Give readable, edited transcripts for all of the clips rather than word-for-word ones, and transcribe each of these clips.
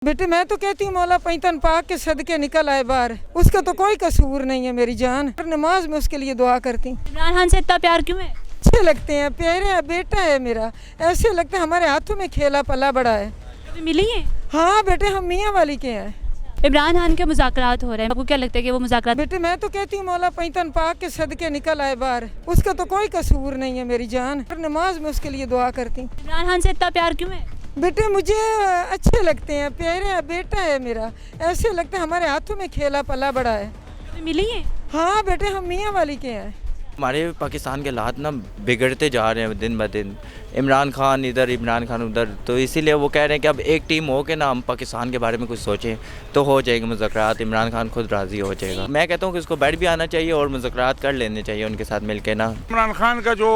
बेटे मैं तो कहती हूँ मौला पैतन पाक के सदके निकल आए बाहर, उसका तो कोई कसूर नहीं है मेरी जान। नमाज में उसके लिए दुआ करती हूँ। इमरान खान से इतना प्यार क्यों है? अच्छे लगते हैं, प्यारे हैं, बेटा है मेरा, ऐसे लगता है हमारे हाथों में खेला पला बड़ा है। कभी मिली है? हाँ बेटे हम मियाँ वाली के हैं। इमरान खान के मुज़ाकरात हो रहे हैं, आपको क्या लगता है कि वो मुज़ाकरात? बेटे मैं तो कहती हूँ मौला पैतन पाक के सदके निकल आए बाहर, उसका तो कोई कसूर नहीं है मेरी जान। नमाज में उसके लिए दुआ करती हूँ। इमरान खान से इतना प्यार क्यों है? बेटे मुझे अच्छे लगते हैं, प्यारे हैं, बेटा है मेरा, ऐसे लगता है हमारे हाथों में खेला पला बड़ा है। कभी मिली है? हाँ बेटे हम मियाँ वाली के हैं। हमारे पाकिस्तान के हालात ना बिगड़ते जा रहे हैं दिन ब दिन। इमरान खान इधर, इमरान खान उधर, तो इसीलिए वो कह रहे हैं कि अब एक टीम हो के ना हम पाकिस्तान के बारे में कुछ सोचें तो हो जाएंगे मुज़ाकरात। इमरान खान खुद राज़ी हो जाएगा। मैं कहता हूँ कि उसको बैठ भी आना चाहिए और मुज़ाकरात कर लेने चाहिए उनके साथ मिल के ना। इमरान खान का जो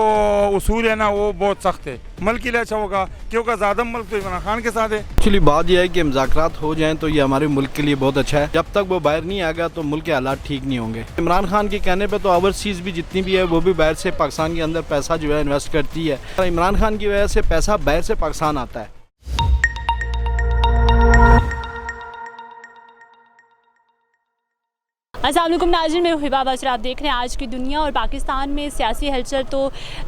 उसूल है ना वो बहुत सख्त है, मुल्क के लिए अच्छा होगा क्योंकि ज़्यादा मुल्क तो इमरान खान के साथ है। एक्चुअली बात यह है कि मुज़ाकरात हो जाएं तो ये हमारे मुल्क के लिए बहुत अच्छा है। जब तक वो बाहर नहीं आएगा तो मुल्क के हालात ठीक नहीं होंगे। इमरान खान के कहने पे तो ओवरसीज़ भी जितनी भी है वो भी बाहर से पाकिस्तान के अंदर पैसा जो है इन्वेस्ट करती है। इमरान खान की वजह से पैसा बाहर से पाकिस्तान आता है। अस्सलाम वालेकुम नाज़रीन, मैं हिबा बसरा। आप देख रहे हैं आज की दुनिया। और पाकिस्तान में सियासी हलचल तो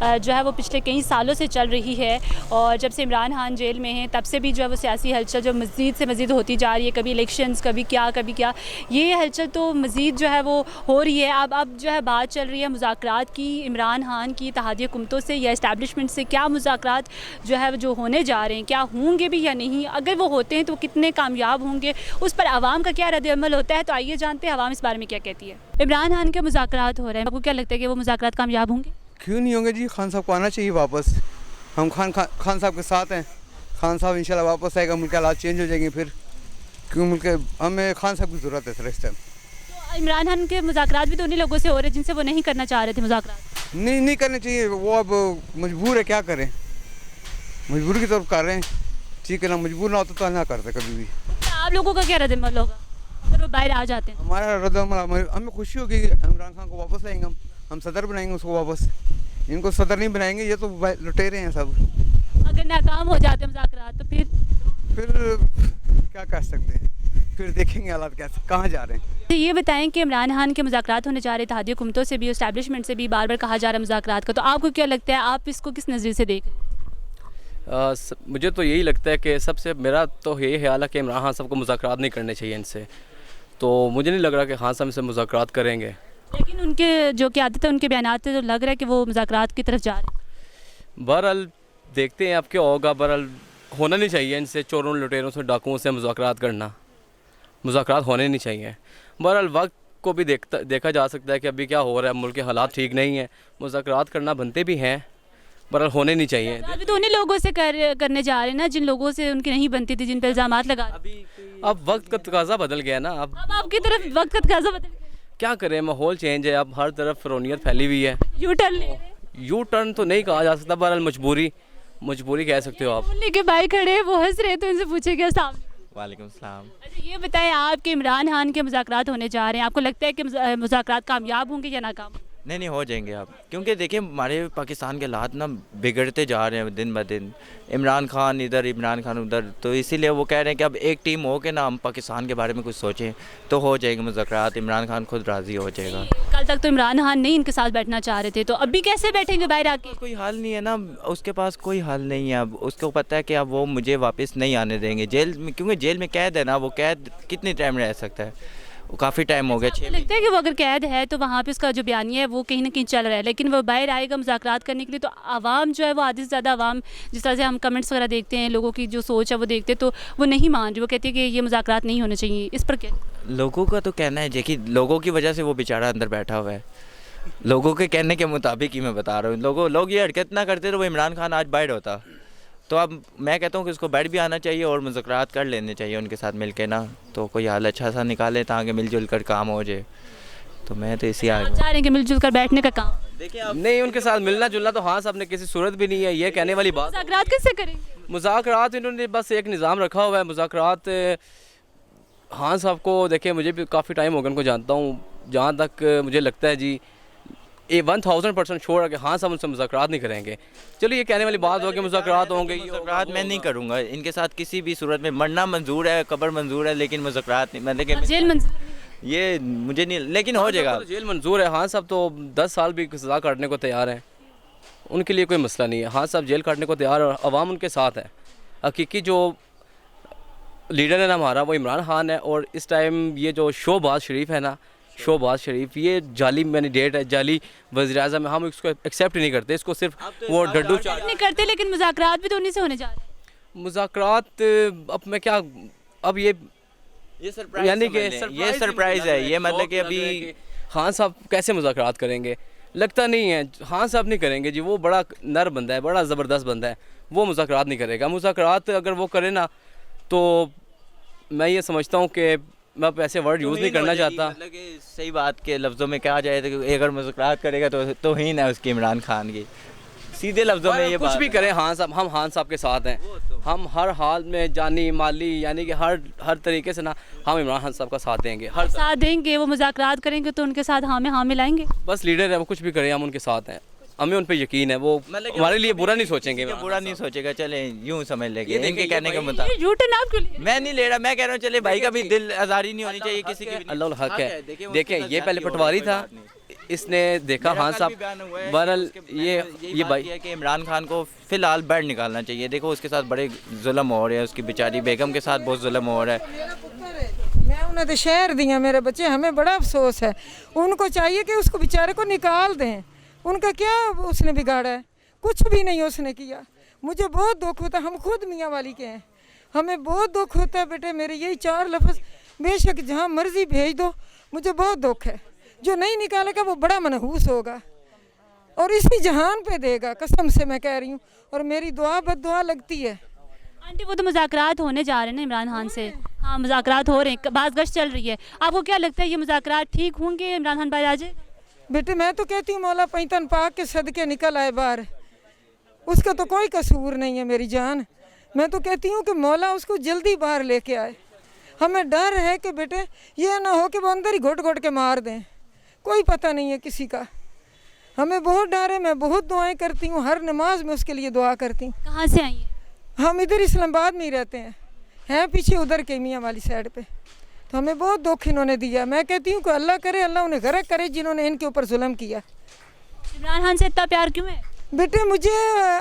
जो है वो पिछले कई सालों से चल रही है, और जब से इमरान खान जेल में हैं तब से भी जो है वो सियासी हलचल जो मज़ीद से मज़ीद होती जा रही है। कभी इलेक्शंस, कभी क्या, ये हलचल तो मज़ीद जो है वो हो रही है। अब जो है बात चल रही है मुज़ाकरात की, इमरान खान की इत्तेहादी हुकूमतों से या इस्टेब्लिशमेंट से। क्या मुज़ाकरात जो है जो होने जा रहे हैं, क्या होंगे भी या नहीं? अगर वो होते हैं तो कितने कामयाब होंगे, उस पर आवाम का क्या रद्द-ए-अमल होता है? तो आइए जानते हैं आवाम इस बारे में क्या कहती है। इमरान खान के मुज़ाकरात हो रहे हैं, आपको क्या लगता है कि वो मुज़ाकरात कामयाब होंगे? क्यों नहीं होंगे जी, खान साहब को आना चाहिए वापस। हम खान साहब के साथ हैं। खान साहब इंशाल्लाह वापस आएगा, मुल्क के हालात चेंज हो जाएंगे फिर। क्यों मुल्क हमें खान साहब की ज़रूरत है सर इस टाइम। तो इमरान खान के मुज़ाकरात भी तो उन्हीं लोगों से हो रहे हैं जिनसे वो नहीं करना चाह रहे थे मुज़ाकरात। नहीं करने चाहिए, वो अब मजबूर है, क्या करें, मजबूरी की तरफ कर रहे हैं। ठीक है ना, मजबूर ना होता तो ना करते कभी भी। तो आप लोगों का क्या रद्द-ए-अमल होगा अगर वो बाहर आ जाते हैं? हमारा रद्द-ए-अमल, हमें खुशी होगी कि इमरान खान को वापस लाएंगे, हम सदर बनाएंगे उसको वापस। इनको सदर नहीं बनाएंगे, ये तो लुटेरे हैं सब। अगर नाकाम हो जाते हैं मुज़ाकरात तो फिर क्या कर सकते हैं, फिर देखेंगे हालात कैसे कहाँ जा रहे हैं। तो ये बताएं कि इमरान खान के मुज़ाकरात होने जा रहे इत्तेहादी हुकूमतों से भी, इस्टेब्लिशमेंट से भी बार बार कहा जा रहा है मुज़ाकरात का, तो आपको क्या लगता है, आप इसको किस नज़रिए से देख रहे हैं? मुझे तो यही लगता है कि सबसे मेरा तो यही ख्याल है कि इमरान खान साहब को मुज़ाकरात नहीं करने चाहिए इनसे। तो मुझे नहीं लग रहा कि खान साहब से मुज़ाकरात करेंगे। लेकिन उनके जो क़यादत है, उनके बयानात से तो लग रहा है कि वो मुज़ाकरात की तरफ जा रहे हैं। बहरहाल देखते हैं अब क्या होगा। बहरहाल होना नहीं चाहिए इनसे, चोरों लुटेरों से, डाकुओं से मुज़ाकरात करना, मुज़ाकरात होने नहीं चाहिए। बहरहाल वक्त को भी देखा जा सकता है कि अभी क्या हो रहा है, मुल्क के हालात ठीक नहीं है, मुज़ाकरात करना बनते भी हैं, बहरहाल होने नहीं चाहिए। अभी तो उन्हीं लोगों से करने जा रहे हैं ना जिन लोगों से उनकी नहीं बनती थी, जिन पर इल्ज़ामात लगा रहे हैं। अब वक्त का तकाज़ा बदल गया ना। अब आपकी तरफ वक्त का तकाज़ा बदल गया। क्या करें, माहौल चेंज है, अब हर तरफ फ़िरौनियत फैली हुई है। यू टर्न ले रहे हैं। यू टर्न तो नहीं कहा जा सकता, बहरहाल मजबूरी कह सकते हो आप। लेके भाई खड़े हैं, वो हंस रहे हैं, तो इनसे पूछेगा सामने। वालेकुम सलाम। अच्छा ये बताएं आप कि इमरान खान के मुज़ाकरात होने जा रहे हैं, आपको लगता है कि मुज़ाकरात कामयाब होंगे या नाकाम? नहीं हो जाएंगे आप, क्योंकि देखिए हमारे पाकिस्तान के हालात ना बिगड़ते जा रहे हैं दिन ब दिन। इमरान खान इधर, इमरान खान उधर, तो इसीलिए वो कह रहे हैं कि अब एक टीम हो के ना हम पाकिस्तान के बारे में कुछ सोचें तो हो जाएंगे मुज़ाकरात। इमरान खान खुद राज़ी हो जाएगा। कल तक तो इमरान खान नहीं इनके साथ बैठना चाह रहे थे, तो अभी कैसे बैठेंगे बाहर आके? कोई हल नहीं है ना, उसके पास कोई हल नहीं है। अब उसको पता है कि अब वो मुझे वापस नहीं आने देंगे जेल में, क्योंकि जेल में कैद है ना। वो कैद कितने टाइम रह सकता है, वो काफ़ी टाइम हो गया। लगता है कि वो अगर कैद है तो वहाँ पे उसका जो बयानिया है वो कहीं ना कहीं चल रहा है, लेकिन वो बाहर आएगा मुज़ाकरात करने के लिए, तो आवाम जो है वो आधे से ज़्यादा आवाम, जिस तरह से हम कमेंट्स वगैरह देखते हैं, लोगों की जो सोच है वो देखते हैं, तो वो नहीं मान रही। वो कहती है कि ये मुज़ाकरात नहीं होने चाहिए। इस पर क्या लोगों का तो कहना है कि लोगों की वजह से वो बेचारा अंदर बैठा हुआ है। लोगों के कहने के मुताबिक ही मैं बता रहा हूँ। लोग ये हरकत ना करते तो वो इमरान खान आज बाहर होता। तो अब मैं कहता हूँ कि उसको बैठ भी आना चाहिए और मुज़ाकरात कर लेने चाहिए उनके साथ मिल के ना, तो कोई हाल अच्छा सा निकाले ताकि मिलजुल कर काम हो जाए। तो मैं तो इसी चाह रहे हैं कि मिलजुल कर बैठने का काम? देखिए अब नहीं, उनके साथ मिलना जुलना तो हाँ साहब ने किसी सूरत भी नहीं है, ये कहने वाली बात। मुज़ाकरात कैसे करेंगे? मुज़ाकरात इन्होंने बस एक निज़ाम रखा हुआ है। मुज़ाकरात हाँ साहब को देखिए, मुझे भी काफ़ी टाइम हो गया उनको जानता हूँ। जहाँ तक मुझे लगता है जी, 1000% छोड़ के हाँ सब उनसे मुज़ाकरात नहीं करेंगे। चलिए ये कहने वाली बात हो कि मुज़ाकरात होंगे, मुज़ाकरात मैं नहीं करूँगा इनके साथ किसी भी सूरत में। मरना मंजूर है, कब्र मंजूर है, लेकिन मुज़ाकरात नहीं। मतलब कि जेल मंजूर नहीं। ये मुझे नहीं, लेकिन हो जाएगा। जेल मंजूर है, हाँ सब तो 10 साल भी सज़ा काटने को तैयार हैं, उनके लिए कोई मसला नहीं है। हाँ सब जेल काटने को तैयार है और अवाम उनके साथ है। हकीकी जो लीडर है ना हमारा वो इमरान खान है, और इस टाइम ये जो शहबाज शरीफ है ना, शहबाज शरीफ ये जाली मैंडेट है, जाली वज़ीर-ए-आज़म है। हम इसको एक्सेप्ट नहीं करते, इसको सिर्फ वो डड्डू नहीं करते, लेकिन मुज़ाकरात भी तो उन्हीं से होने जा रहे हैं। मुज़ाकरात अब मैं क्या, अब ये सरप्राइज यानी कि ये सरप्राइज है। ये मतलब कि अभी खान साहब कैसे मुज़ाकरात करेंगे, लगता नहीं है खान साहब नहीं करेंगे जी। वो बड़ा नर बंदा है, बड़ा ज़बरदस्त बंदा है, वो मुज़ाकरात नहीं करेगा। मुज़ाकरात अगर वो करे ना तो मैं ये समझता हूँ कि मैं ऐसे वर्ड यूज़ नहीं करना चाहता। मतलब कि सही बात के लफ्ज़ों में कहा जाए तो अगर मुज़ाकरात करेगा तो तौहीन है उसकी इमरान खान की। सीधे लफ्ज़ों में ये कुछ भी करें हाँ साहब, हम खान साहब के साथ हैं। हम हर हाल में जानी माली यानी कि हर तरीके से ना हम इमरान खान साहब का साथ देंगे, हर साथ देंगे। वो मुज़ाकरात करेंगे तो उनके साथ हाँ में हाँ मिलाएंगे। बस लीडर है वो, कुछ भी करे हम उनके साथ हैं, हमें उन पे यकीन है। वो हमारे लिए बुरा नहीं सोचेंगे, बुरा नहीं सोचेगा। चले यूँ समझ लेंगे इनके कहने के मुताबिक। झूठ नाम क्यों लिए? मैं नहीं ले रहा, मैं कह रहा हूँ चले भाई का भी दिल आज़ारी नहीं होनी चाहिए किसी की भी। अल्लाह हक है। देखें ये पहले पटवारी था, इसने देखा खान साहब बहरहाल ये भाई है कि इमरान खान को फ़िलहाल बाहर निकालना चाहिए। देखो उसके साथ बड़े जुल्म हो रहे हैं, उसकी बेचारी बेगम के साथ बहुत जुल्म हो रहा है। मैं उन्हें तो शहर दिया मेरे बच्चे, हमें बड़ा अफसोस है। उनको चाहिए कि उसको बेचारे को निकाल दें। उनका क्या उसने बिगाड़ा है? कुछ भी नहीं उसने किया। मुझे बहुत दुख होता है, हम खुद मियाँ वाली के हैं, हमें बहुत दुख होता है बेटे। मेरे यही 4 लफ्ज़, बेशक जहाँ मर्जी भेज दो, मुझे बहुत दुख है। जो नहीं निकालेगा वो बड़ा मनहूस होगा और इसी जहान पे देगा, कसम से मैं कह रही हूँ। और मेरी दुआ बद्दुआ लगती है। आंटी वो तो मुज़ाकरात होने जा रहे हैं ना इमरान खान से। हाँ मुज़ाकरात हो रहे हैं, बात गश्त चल रही है। आपको क्या लगता है ये मुज़ाकरात ठीक होंगे, इमरान खान बाहर आ जाए? बेटे मैं तो कहती हूँ मौला पैतन पाक के सदके निकल आए बाहर, उसका तो कोई कसूर नहीं है मेरी जान। मैं तो कहती हूँ कि मौला उसको जल्दी बाहर लेके आए। हमें डर है कि बेटे ये ना हो कि वो अंदर ही घोट घोट के मार दें, कोई पता नहीं है किसी का। हमें बहुत डर है। मैं बहुत दुआएं करती हूँ, हर नमाज में उसके लिए दुआ करती हूँ। कहाँ से आई हैं? हम इधर इस्लामाबाद में ही रहते हैं पीछे उधर के मियाँ वाली साइड पे। तो हमें बहुत दुख इन्होंने दिया। मैं कहती हूँ कि अल्लाह करे, अल्लाह उन्हें गर्क करे जिन्होंने इनके ऊपर जुल्म किया। इमरान खान से इतना प्यार क्यों है? बेटे मुझे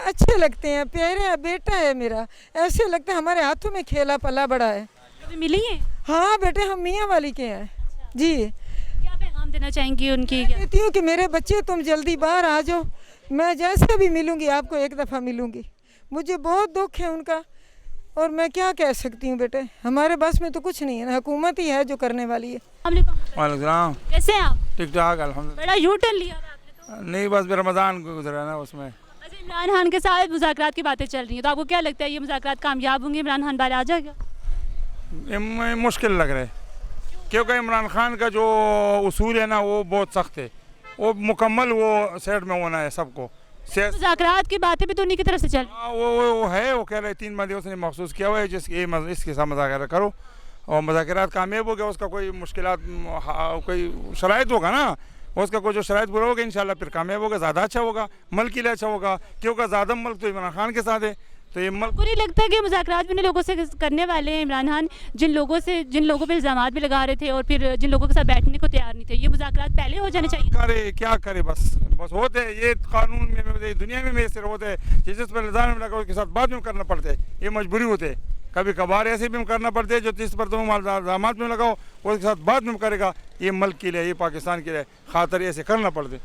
अच्छे लगते हैं, प्यारे बेटा है मेरा, ऐसे लगता है हमारे हाथों में खेला पला बड़ा है। कभी मिली है? हाँ बेटे हम मियाँ वाली के हैं जी। क्या पैगाम देना चाहेंगी उनकी? कहती हूँ कि मेरे बच्चे तुम जल्दी बाहर आ जाओ, मैं जैसे भी मिलूँगी आपको एक दफ़ा मिलूँगी। मुझे बहुत दुख है उनका और मैं क्या कह सकती हूँ बेटे, हमारे बस में तो कुछ नहीं है ना, हुकूमत ही है जो करने वाली है। वालेकुम, कैसे हैं आप? ठीक ठाक अल्हम्दुलिल्लाह। बड़ा यू टर्न लिया आपने तो। नहीं बस रमज़ान गुजरा ना उसमें। अच्छा इमरान खान के साथ मुज़ाकरात की बातें चल रही हैं, तो आपको क्या लगता है ये मुज़ाकरात कामयाब होंगे, इमरान खान बाहर आ जाएगा? मुश्किल लग रहा है क्योंकि इमरान खान का जो उसूल है ना वो बहुत सख्त है, वो मुकम्मल वो सेट में होना है सबको। मुज़ाकरात की बातें भी तो उन्हीं की तरफ से चल रही वो है, वो कह रहे 3 बंदे उसने मखसूस किया हुआ है इसके साथ मुज़ाकरा करो और मुज़ाकरात कामयाब हो गया, उसका कोई मुश्किलात कोई शराइत होगा ना, उसका कोई जो शराइत पूरा होगा इंशाल्लाह फिर कामयाब होगा, ज़्यादा अच्छा होगा, मुल्क के लिए अच्छा होगा। क्योंकि ज़्यादा मुल्क तो इमरान खान के साथ है, तो ये मुल्क को नहीं लगता है कि मुज़ाकरात भी उन्हीं लोगों से करने वाले हैं इमरान खान, जिन लोगों पे इल्ज़ामात भी लगा रहे थे और फिर जिन लोगों के साथ बैठने को तैयार नहीं थे। ये मुज़ाकरात पहले हो जाने चाहिए। करे क्या करे, बस होते ये कानून में दुनिया में ऐसे होते हैं जिस पर निज़ाम में लगा उसके साथ बाद में करना पड़ता है, ये मजबूरी होते है। कभी कभार ऐसे भी करना पड़ता है जो जिस पर तुम इल्ज़ामात में लगाओ उसके साथ बाद में करेगा, ये मुल्क के लिए, ये पाकिस्तान के लिए खातर ऐसे करना पड़ते।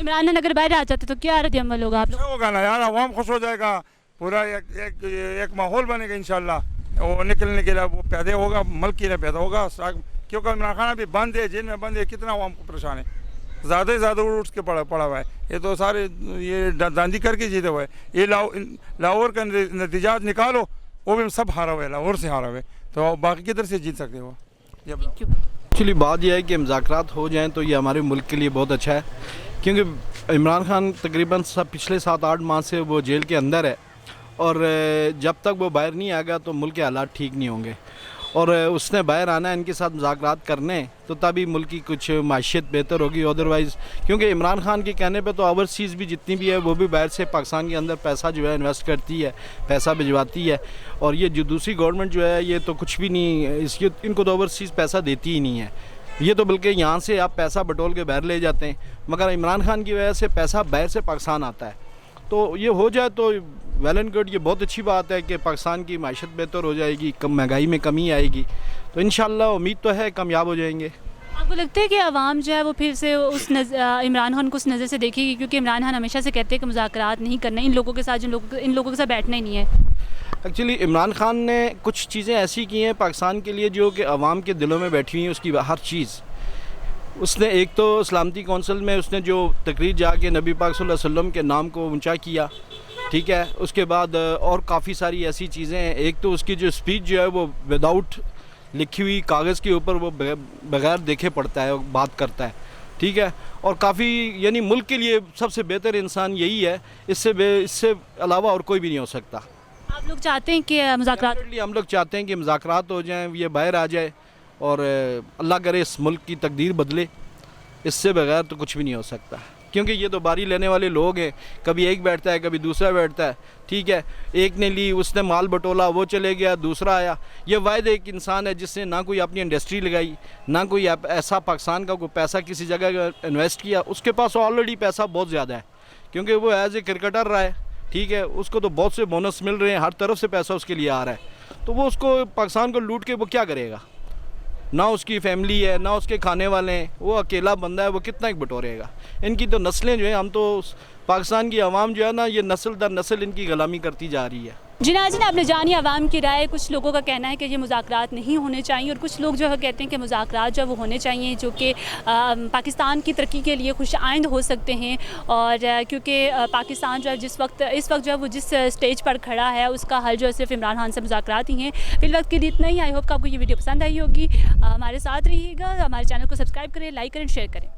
इमरान खान अगर बाहर आ जाते तो क्या रद्द अमल होगा? आप लोग होगा ना यार, अवाम खुश हो जाएगा, पूरा एक माहौल बनेगा इंशाल्लाह, वो निकलने के लिए वो पैदा होगा, मुल्क के लिए पैदा होगा। क्योंकि इमरान खान अभी बंद है, जेल में बंद है, कितना अवाम को परेशान है, ज़्यादा से ज़्यादा उठ के पड़ा हुआ है। ये तो सारे ये दांदी करके जीते हुए, ये लाहौर का नतीजात निकालो, वो भी सब हारा हुआ है, लाहौर से हारा हुआ है, तो बाकी किधर से जीत सकते हो? एक्चुअली बात यह है कि मुज़ाकरात हो जाएं तो ये हमारे मुल्क के लिए बहुत अच्छा है, क्योंकि इमरान खान तकरीबन पिछले 7-8 माह से वो जेल के अंदर है और जब तक वो बाहर नहीं आएगा तो मुल्क के हालात ठीक नहीं होंगे। और उसने बाहर आना है इनके साथ मुज़ाकरात करने, तो तभी मुल्क की कुछ माशियत बेहतर होगी। अदरवाइज़ क्योंकि इमरान खान के कहने पे तो ओवरसीज़ भी जितनी भी है वो भी बाहर से पाकिस्तान के अंदर पैसा जो है इन्वेस्ट करती है, पैसा भिजवाती है। और ये जो दूसरी गवर्नमेंट जो है ये तो कुछ भी नहीं, इसकी इनको तो ओवरसीज़ पैसा देती ही नहीं है। ये तो बल्कि यहाँ से आप पैसा बटोल के बाहर ले जाते हैं, मगर इमरान खान की वजह से पैसा बाहर से पाकिस्तान आता है। तो ये हो जाए तो वेल एंड गुड, ये बहुत अच्छी बात है कि पाकिस्तान की माशत बेहतर हो जाएगी, कम महंगाई में कमी आएगी, तो इंशाल्लाह उम्मीद तो है कामयाब हो जाएंगे। आपको लगता है कि आवाम जो है वो फिर से उस इमरान खान को उस नज़र से देखेगी? क्योंकि इमरान खान हमेशा से कहते हैं कि मुज़ाकरात नहीं करना, इन लोगों के साथ इन लोगों के साथ बैठना ही नहीं है। एक्चुअली इमरान खान ने कुछ चीज़ें ऐसी की हैं पाकिस्तान के लिए जो कि आवाम के दिलों में बैठी हुई हैं। उसकी हर चीज़ उसने, एक तो सलामती कौंसिल में उसने जो तकरीर जाके नबी पाक सल्लल्लाहु अलैहि वसल्लम के नाम को ऊंचा किया, ठीक है। उसके बाद और काफ़ी सारी ऐसी चीज़ें हैं। एक तो उसकी जो स्पीच जो है वो विदाउट लिखी हुई कागज़ के ऊपर वो बगैर देखे पढ़ता है, बात करता है, ठीक है। और काफ़ी यानी मुल्क के लिए सबसे बेहतर इंसान यही है, इससे अलावा और कोई भी नहीं हो सकता। आप लोग चाहते हैं कि मुज़ाकरात? हम लोग चाहते हैं कि मुज़ाकरात हो जाएं, ये बाहर आ जाए और अल्लाह करे इस मुल्क की तकदीर बदले। इससे बगैर तो कुछ भी नहीं हो सकता, क्योंकि ये तो बारी लेने वाले लोग हैं। कभी एक बैठता है, कभी दूसरा बैठता है, ठीक है। एक ने ली, उसने माल बटोला, वो चले गया, दूसरा आया। ये वाहिद एक इंसान है जिसने ना कोई अपनी इंडस्ट्री लगाई, ना कोई ऐसा पाकिस्तान का कोई पैसा किसी जगह इन्वेस्ट किया। उसके पास ऑलरेडी पैसा बहुत ज़्यादा है, क्योंकि वो एज ए क्रिकेटर रहा है, ठीक है। उसको तो बहुत से बोनस मिल रहे हैं, हर तरफ से पैसा उसके लिए आ रहा है। तो वो उसको पाकिस्तान को लूट के वो क्या करेगा? ना उसकी फैमिली है, ना उसके खाने वाले हैं, वो अकेला बंदा है, वो कितना एक बटोरेगा। इनकी तो नस्लें जो हैं, हम तो पाकिस्तान की आवाम जो है ना, ये नस्ल दर नस्ल इनकी गुलामी करती जा रही है। जी नाज़रीन, आपने जानी आवाम की राय। कुछ लोगों का कहना है कि ये मुज़ाकरात नहीं होने चाहिए, और कुछ लोग जो है कहते हैं कि मुज़ाकरात जो वो होने चाहिए, जो कि पाकिस्तान की तरक्की के लिए खुश आइंद हो सकते हैं। और क्योंकि पाकिस्तान जो है इस वक्त जो है वो जिस स्टेज पर खड़ा है, उसका हल जो है सिर्फ इमरान खान से मुज़ाकरात ही हैं। फिल वक्त के लिए इतना ही। आई होप कि आपको ये वीडियो पसंद आई होगी। हमारे साथ रहिएगा, हमारे चैनल को सब्सक्राइब करें, लाइक करें, शेयर करें।